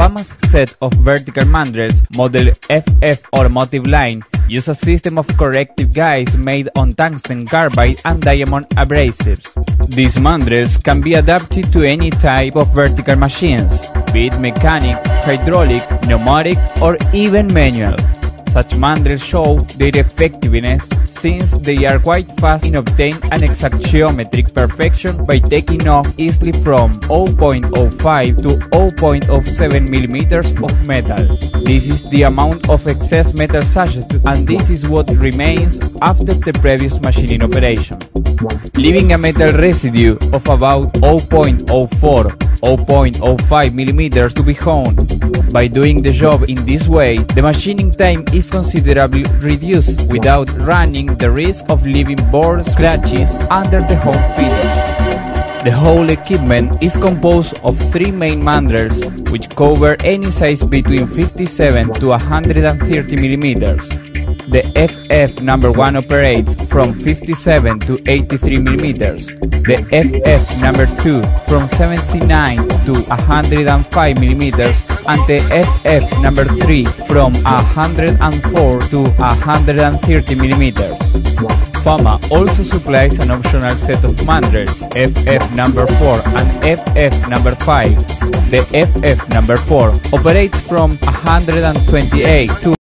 FAMA's set of vertical mandrels, model FF Automotive line, use a system of corrective guides made on tungsten carbide and diamond abrasives. These mandrels can be adapted to any type of vertical machines, be it mechanic, hydraulic, pneumatic, or even manual. Such mandrels show their effectiveness since they are quite fast in obtaining an exact geometric perfection by taking off easily from 0.05 to 0.07 millimeters of metal. This is the amount of excess metal substitute, and this is what remains after the previous machining operation, leaving a metal residue of about 0.05 millimeters to be honed. By doing the job in this way, the machining time is considerably reduced without running the risk of leaving board scratches under the home finish. The whole equipment is composed of three main mandrels, which cover any size between 57 to 130 millimeters. The FF number 1 operates from 57 to 83 millimeters. The FF number 2 from 79 to 105 millimeters, and the FF number 3 from 104 to 130 millimeters. FAMA also supplies an optional set of mandrels, FF number 4 and FF number 5. The FF number 4 operates from 128 to